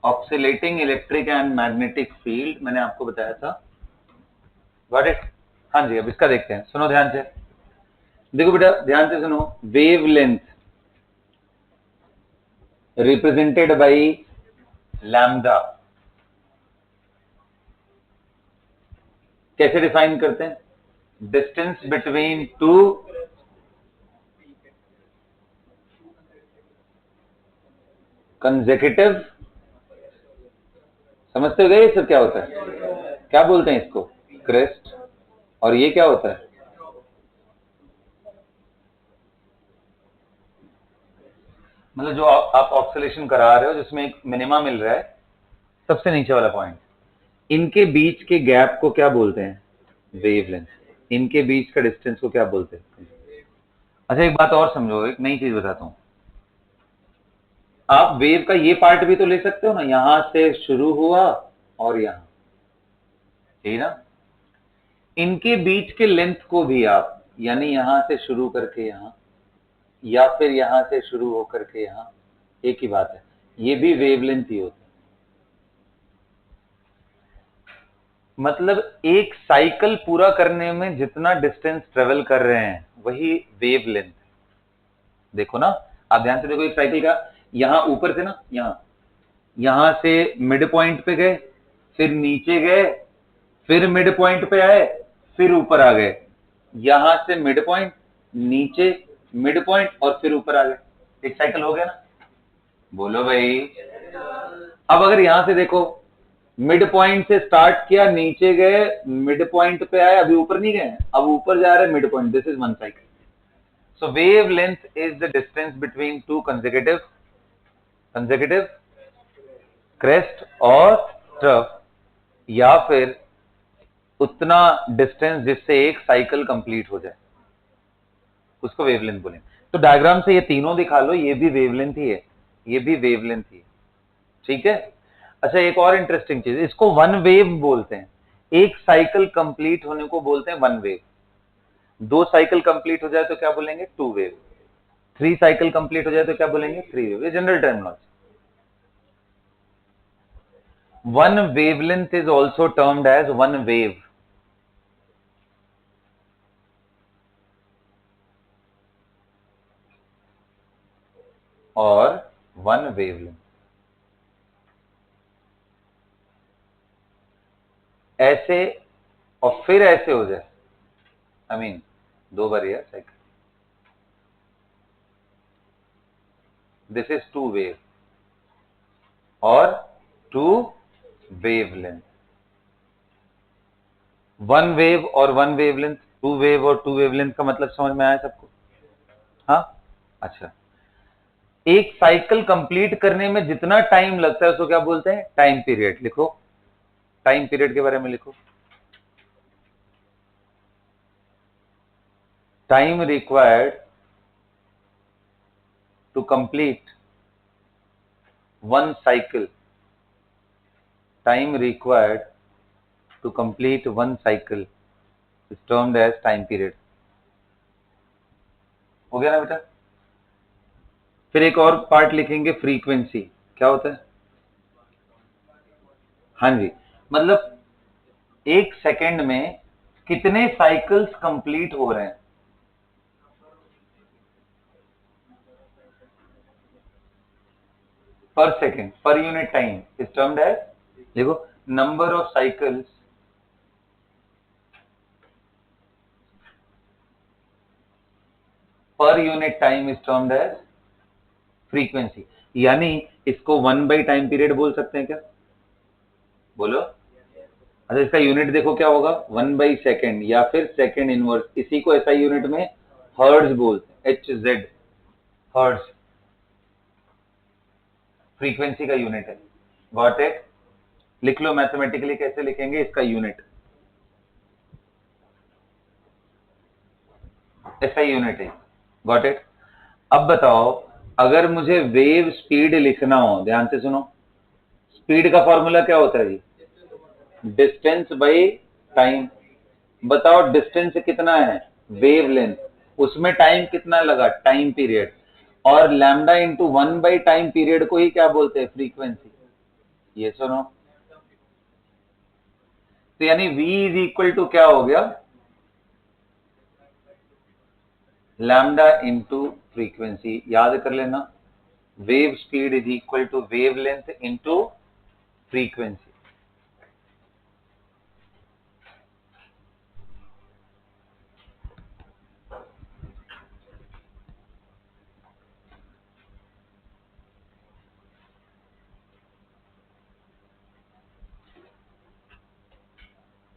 Speaker 2: oscillating electric and magnetic field मैंने आपको बताया था. Got it? हाँ जी. अब इसका देखते हैं, सुनो ध्यान से. देखो बेटा ध्यान से सुनो. Wave length represented by lambda. कैसे डिफाइन करते हैं? Distance between two consecutive. समझते हो गए ये सब क्या होता है? क्या बोलते हैं इसको? क्रेस्ट. और ये क्या होता है? मतलब जो आप ऑक्सीलेशन करा रहे हो जिसमें एक मिनिमा मिल रहा है, सबसे नीचे वाला पॉइंट, इनके बीच के गैप को क्या बोलते हैं? वेवलेंथ. इनके बीच का डिस्टेंस को क्या बोलते हैं? अच्छा एक बात और समझो, एक नई चीज बताता हूं. आप वेव का ये पार्ट भी तो ले सकते हो ना, यहां से शुरू हुआ और यहां, ठीक ना। इनके बीच के लेंथ को भी आप, यानी यहां से शुरू करके यहां, या फिर यहां से शुरू होकर के यहां, एक ही बात है, ये भी वेवलेंथ ही होता है। मतलब एक साइकिल पूरा करने में जितना डिस्टेंस ट्रेवल कर रहे हैं वही वेवलेंथ। देखो ना, आप ध्यान से देखो, एक साइकिल का यहां ऊपर से ना, यहां से मिड पॉइंट पे गए, फिर नीचे गए, फिर मिड पॉइंट पे आए, फिर ऊपर आ गए, यहां से मिड पॉइंट, नीचे, मिड पॉइंट और फिर ऊपर आ गए। एक साइकिल हो गया ना। बोलो भाई। अब अगर यहां से देखो, मिड पॉइंट से स्टार्ट किया, नीचे गए, मिड पॉइंट पे आए, अभी ऊपर नहीं गए, अब ऊपर जा रहे mid point, this is one cycle. So wave length is the distance between two consecutive crest और ट्रफ, या फिर उतना डिस्टेंस जिससे एक साइकिल कंप्लीट हो जाए, उसको वेवलेंथ बोलेंगे। तो डायग्राम से ये तीनों दिखा लो, ये भी वेवलेंथ ही है, ये भी वेवलेंथ ही है, ठीक है। अच्छा, एक और इंटरेस्टिंग चीज, इसको वन वेव बोलते हैं। एक साइकिल कंप्लीट होने को बोलते हैं वन वेव। दो साइकिल कंप्लीट हो जाए तो क्या बोलेंगे? Two wave. Three cycle complete हो जाए तो क्या बोलेंगे? Three wave. ये general terminology. One wavelength is also termed as one wave. और वन वेवलेंथ ऐसे, और फिर ऐसे हो जाए, आई मीन दो बार यह cycle, this is two wave और टू वेवलेंथ। वन वेव और वन वेवलेंथ, टू वेव और टू वेवलेंथ का मतलब समझ में आया सबको? हाँ, अच्छा। एक साइकिल कंप्लीट करने में जितना टाइम लगता है उसको क्या बोलते हैं? Time period. लिखो, टाइम पीरियड के बारे में लिखो। Time required to complete one cycle, time required to complete one cycle is termed as time period. हो गया ना बेटा? फिर एक और पार्ट लिखेंगे, फ्रीक्वेंसी। क्या होता है? हाँ जी, मतलब एक सेकंड में कितने साइकिल्स कंप्लीट हो रहे हैं। Per second, per unit time is termed as, देखो, number of cycles per unit time is termed as frequency. यानी इसको वन बाई टाइम पीरियड बोल सकते हैं क्या? बोलो। अच्छा, इसका यूनिट देखो क्या होगा? वन बाई सेकेंड या फिर सेकेंड इनवर्स। इसी को ऐसा यूनिट में हर्ट्ज बोलते हैं, HZ, हर्ट्ज फ्रीक्वेंसी का यूनिट है। Got it? लिख लो मैथमेटिकली कैसे लिखेंगे इसका यूनिट, ऐसा यूनिट है। Got it? अब बताओ, अगर मुझे वेव स्पीड लिखना हो, ध्यान से सुनो, स्पीड का फॉर्मूला क्या होता है जी? Distance by time. बताओ डिस्टेंस कितना है? Wavelength. उसमें टाइम कितना लगा? Time period. और lambda into one by time period को ही क्या बोलते हैं? फ्रीक्वेंसी। ये सुनो, तो यानी v इज इक्वल टू क्या हो गया? Lambda into frequency. याद कर लेना, wave speed is equal to wave length into frequency.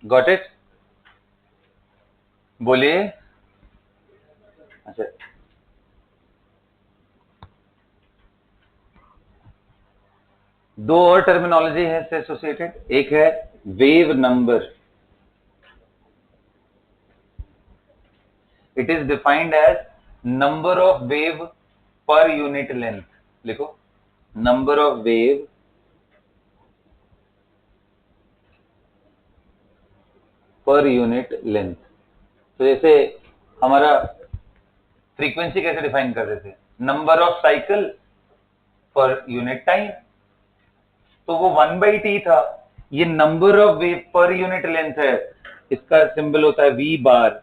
Speaker 2: Got it? बोलिए। अच्छा, दो और टर्मिनोलॉजी है इससे एसोसिएटेड। एक है wave number, it is defined as number of wave per unit length. लिखो, number of wave per unit length. तो जैसे हमारा फ्रीक्वेंसी कैसे डिफाइन कर रहे थे, number of cycle per unit time, तो वो 1/t था। ये number of wave per unit length है, इसका सिंबल होता है v बार,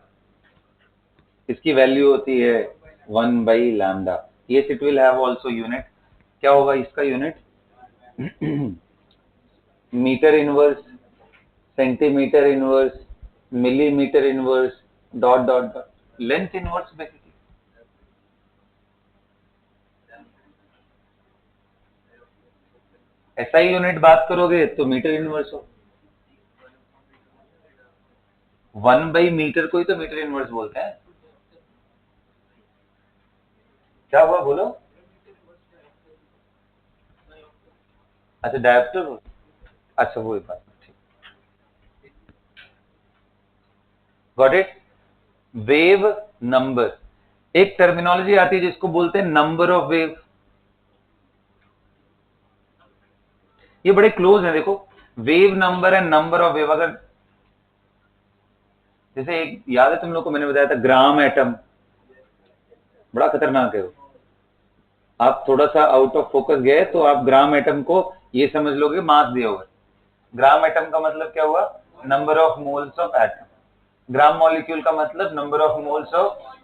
Speaker 2: इसकी वैल्यू होती है 1/λ। yes it will have also unit, क्या होगा इसका unit, metre inverse, centimetre inverse, millimetre inverse, dot dot dot, length inverse basically. ऐसा ही यूनिट बात करोगे तो मीटर इनवर्स हो, 1/मीटर को ही तो मीटर इनवर्स बोलते हैं। क्या हुआ बोलो, अच्छा डायप्टर हो, अच्छा वो बात ठीक, गॉट इट। वेव नंबर, एक टर्मिनोलॉजी आती है जिसको बोलते हैं नंबर ऑफ वेव, ये बड़े क्लोज है देखो, wave number and number of wave. अगर जैसे एक याद है तुम लोग को मैंने बताया था ग्राम एटम, बड़ा खतरनाक है वो, आप थोड़ा सा आउट ऑफ फोकस गए तो आप ग्राम एटम को ये समझ लोगे मास दिया हुआ। ग्राम एटम का मतलब क्या हुआ, number of moles of atom. Gram molecule का मतलब नंबर ऑफ मोल्स ऑफ,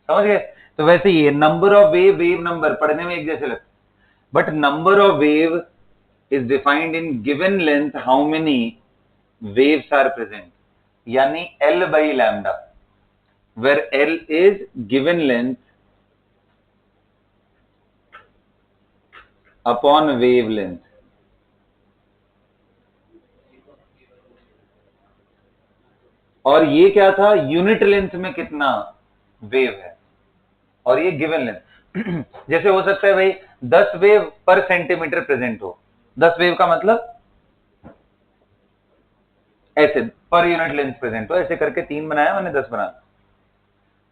Speaker 2: समझ गए। तो वैसे ये number of wave, wave number पढ़ने में एक जैसे लगता है, but number of wave is defined in given length how many waves are present, यानी L by lambda, where L is given length upon wavelength। और ये क्या था, यूनिट लेंथ में कितना वेव है, और ये गिवन लेंथ। जैसे हो सकता है भाई 10 वेव पर सेंटीमीटर प्रेजेंट हो, 10 वेव का मतलब ऐसे पर यूनिट लेंथ प्रेजेंट हो, ऐसे करके 3 बनाया मैंने, 10 बनाया।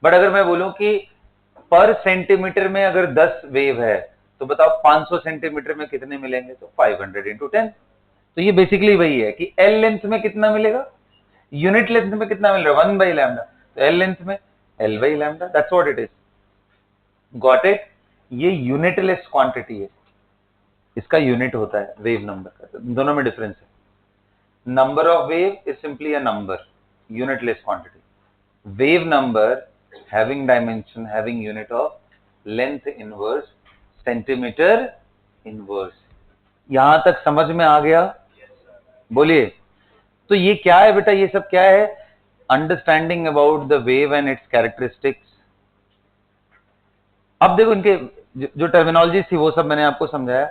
Speaker 2: बट अगर मैं बोलूं कि पर सेंटीमीटर में अगर 10 वेव है तो बताओ 500 सेंटीमीटर में कितने मिलेंगे, तो 500 into 10। तो ये बेसिकली वही है कि एल लेंथ में कितना मिलेगा, यूनिट लेंथ में कितना मिल रहा है, 1/λ, तो एल लेंथ में L/λ, that's what it is, got it. ये यूनिटलेस क्वांटिटी है, इसका यूनिट होता है वेव नंबर का, दोनों में डिफरेंस है। number of wave is simply a number, unitless quantity. Wave number having dimension, having unit of length inverse, centimeter inverse। यहां तक समझ में आ गया, बोलिए। तो ये क्या है बेटा, ये सब क्या है, understanding about the wave and it's characteristics. अब देखो इनके जो टर्मिनोलॉजी थी वो सब मैंने आपको समझाया।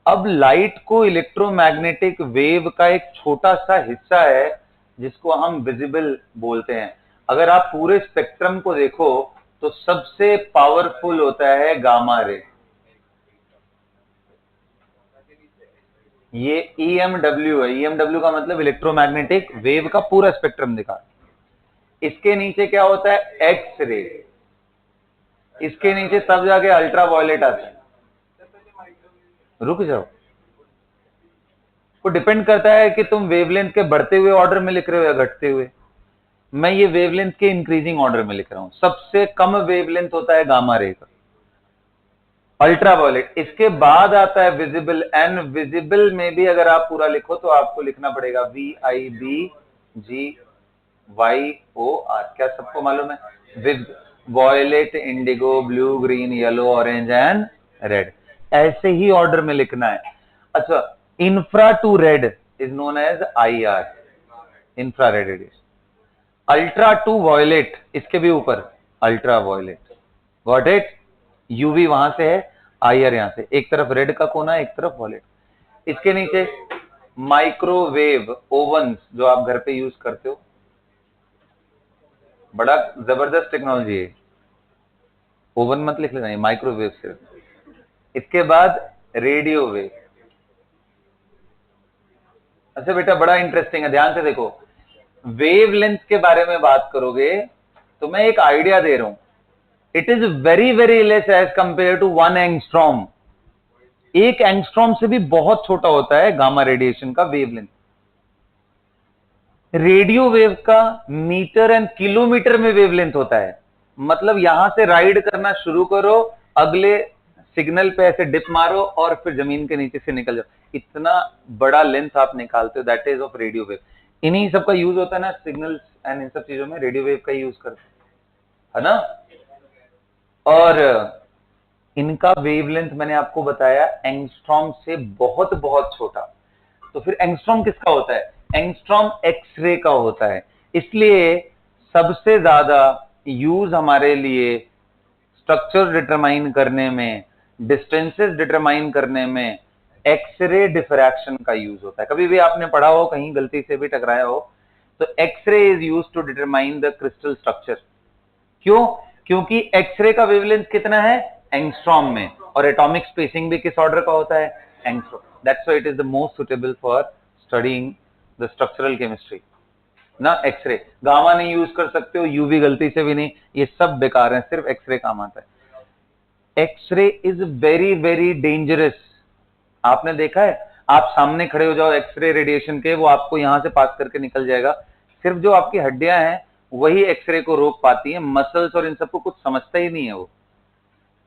Speaker 2: अब लाइट को इलेक्ट्रोमैग्नेटिक वेव का एक छोटा सा हिस्सा है जिसको हम विजिबल बोलते हैं। अगर आप पूरे स्पेक्ट्रम को देखो तो सबसे पावरफुल होता है गामा रे, ये EMW है। EMW का मतलब इलेक्ट्रोमैग्नेटिक वेव का पूरा स्पेक्ट्रम दिखा। इसके नीचे क्या होता है, एक्स रे, इसके नीचे तब जाके अल्ट्रा वायलेट आता है। रुक जाओ, वो डिपेंड करता है कि तुम वेवलेंथ के बढ़ते हुए ऑर्डर में लिख रहे हो या घटते हुए। मैं ये वेवलेंथ के इंक्रीजिंग ऑर्डर में लिख रहा हूं। सबसे कम वेवलेंथ होता है गामा रे का, अल्ट्रा वायलेट, इसके बाद आता है विजिबल, एंड विजिबल में भी अगर आप पूरा लिखो तो आपको लिखना पड़ेगा VIBGYOR। क्या सबको मालूम है, with violet, indigo, blue, green, yellow, orange and red, ऐसे ही ऑर्डर में लिखना है। अच्छा, infra to red is known as IR, infrared radiation. Ultra to violet, इसके भी ऊपर ultra violet, got it. UV वहां से है, IR यहां से, एक तरफ रेड का कोना, एक तरफ वॉयलेट। इसके नीचे माइक्रोवेव ओवन जो आप घर पे यूज करते हो, बड़ा जबरदस्त टेक्नोलॉजी है। ओवन मत लिख लेना, माइक्रोवेव सिर्फ। इसके बाद रेडियो वेव। अच्छा बेटा बड़ा इंटरेस्टिंग है, ध्यान से देखो। वेवलेंथ के बारे में बात करोगे तो मैं एक आइडिया दे रहा हूं, it is very less as compare to 1 angstrom. 1 angstrom से भी बहुत छोटा होता है गामा रेडिएशन का वेवलेंथ। रेडियो वेव का मीटर एंड किलोमीटर में वेवलेंथ होता है। मतलब यहां से राइड करना शुरू करो, अगले सिग्नल पे ऐसे डिप मारो और फिर जमीन के नीचे से निकल जाओ, इतना बड़ा लेंथ आप निकालते हो, that is of radio wave. इन्हीं सब का यूज होता है ना सिग्नल्स एंड इन सब चीजों में, रेडियो वेव का यूज करते है ना। और इनका वेवलेंथ मैंने आपको बताया एंगस्ट्रॉम से बहुत बहुत छोटा। तो फिर एंगस्ट्रॉम किसका होता है? एंगस्ट्रॉम एक्सरे का होता है। इसलिए सबसे ज्यादा यूज हमारे लिए स्ट्रक्चर डिटरमाइन करने में, डिस्टेंसेस डिटरमाइन करने में एक्सरे डिफ्रैक्शन का यूज होता है। कभी भी आपने पढ़ा हो, कहीं गलती से भी टकराया हो, तो X ray is use to determine the crystal structure. क्यों? क्योंकि एक्सरे का वेवलेंथ कितना है? एंगस्ट्रॉम में, और एटॉमिक स्पेसिंग भी किस ऑर्डर का होता है? Angstrom. That's why it is the most suitable for studying the structural chemistry ना। एक्सरे, गामा नहीं यूज कर सकते हो, यूवी गलती से भी नहीं, ये सब बेकार है, सिर्फ एक्सरे काम आता है। X ray is very very dangerous. आपने देखा है, आप सामने खड़े हो जाओ एक्सरे रेडिएशन के, वो आपको यहां से पास करके निकल जाएगा। सिर्फ जो आपकी हड्डियां हैं वही एक्सरे को रोक पाती है, मसल्स और इन सबको कुछ समझता ही नहीं है वो।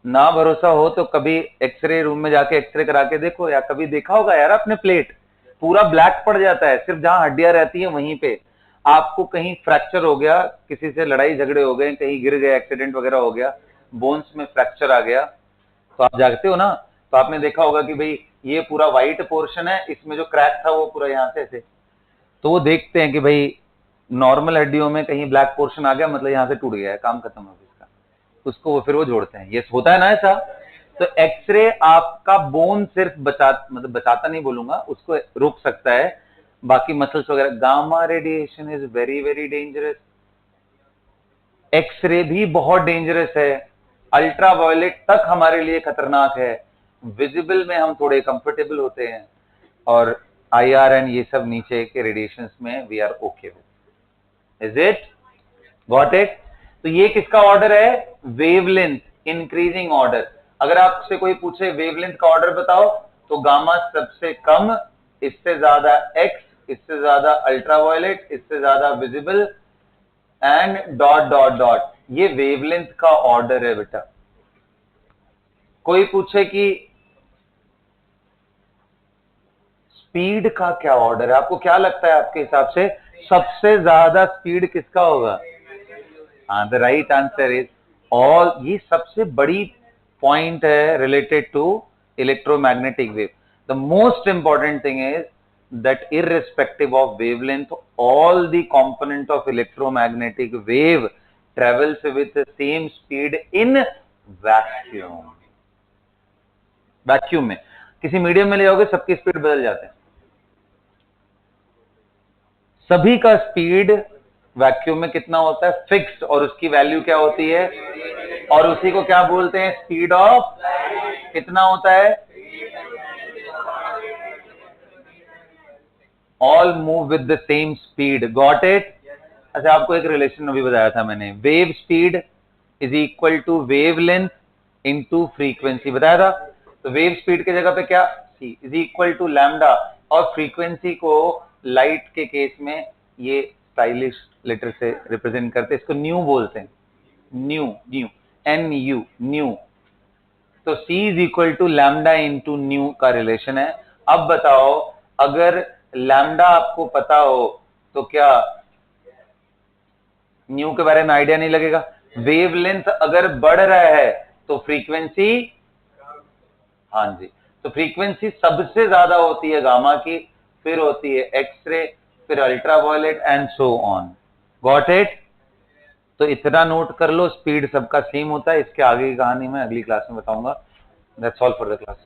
Speaker 2: ना भरोसा हो तो कभी एक्सरे रूम में जाके एक्सरे करा के देखो, या कभी देखा होगा यार आपने प्लेट पूरा ब्लैक पड़ जाता है, सिर्फ जहां हड्डियां रहती है वहीं पे। आपको कहीं फ्रैक्चर हो गया, किसी से लड़ाई झगड़े हो गए, कहीं गिर गए, एक्सीडेंट वगैरह हो गया, बोन्स में फ्रैक्चर आ गया, तो आप जागते हो ना, तो आपने देखा होगा कि भाई ये पूरा व्हाइट पोर्शन है, इसमें जो क्रैक था वो पूरा यहाँ से ऐसे, तो वो देखते हैं कि भाई नॉर्मल हड्डियों में कहीं ब्लैक पोर्शन आ गया, मतलब यहाँ से टूट गया है, काम खत्म हो गया इसका, उसको वो फिर वो जोड़ते हैं। ये होता है ना ऐसा। तो एक्सरे आपका बोन सिर्फ मतलब बचाता नहीं बोलूंगा, उसको रोक सकता है, बाकी मसल्स वगैरह। Gamma radiation is very very dangerous. X ray भी बहुत डेंजरस है, अल्ट्रावायलेट तक हमारे लिए खतरनाक है। विजिबल में हम थोड़े कंफर्टेबल होते हैं, और आईआर एंड ये सब नीचे के रेडिएशंस में we are okay with. Is it got it? तो ये किसका ऑर्डर है? Wavelength, increasing order. अगर आपसे कोई पूछे वेवलेंथ का ऑर्डर बताओ, तो गामा सबसे कम, इससे ज्यादा एक्स, इससे ज्यादा अल्ट्रावायलेट, इससे ज्यादा visible, and dot dot dot, ये वेवलेंथ का ऑर्डर है बेटा। कोई पूछे कि स्पीड का क्या ऑर्डर है, आपको क्या लगता है आपके हिसाब से सबसे ज्यादा स्पीड किसका होगा? हाँ, the right answer is all. ये सबसे बड़ी पॉइंट है related to electromagnetic wave. The most important thing is that irrespective of wavelength, all the component of electromagnetic wave travels with the same speed in vacuum। Vacuum में किसी मीडियम में ले जाओगे, सबकी स्पीड बदल जाते हैं, सभी का स्पीड वैक्यूम में कितना होता है? फिक्स्ड, और उसकी वैल्यू क्या होती है? और उसी को क्या बोलते हैं? Speed of. कितना होता है? All move with the same speed. Got it? अच्छा, आपको एक रिलेशन अभी बताया था मैंने, wave speed is equal to wave length into frequency, बताया था। तो वेव स्पीड की जगह पे क्या? C is equal to lambda, और फ्रीक्वेंसी को लाइट के केस में ये स्टाइलिश लेटर से रिप्रेजेंट करते हैं, इसको न्यू बोलते हैं, nu, nu, N U, nu. तो C is equal to lambda into nu का रिलेशन है। अब बताओ, अगर लैम्डा आपको पता हो तो क्या न्यू के बारे में आइडिया नहीं लगेगा? वेवलेंथ अगर बढ़ रहा है तो फ्रीक्वेंसी, हाँ जी, तो फ्रीक्वेंसी सबसे ज्यादा होती है गामा की, फिर होती है एक्सरे, फिर ultraviolet and so on. Got it? तो इतना नोट कर लो, स्पीड सबका सेम होता है। इसके आगे की कहानी मैं अगली क्लास में बताऊंगा। That's all for the class.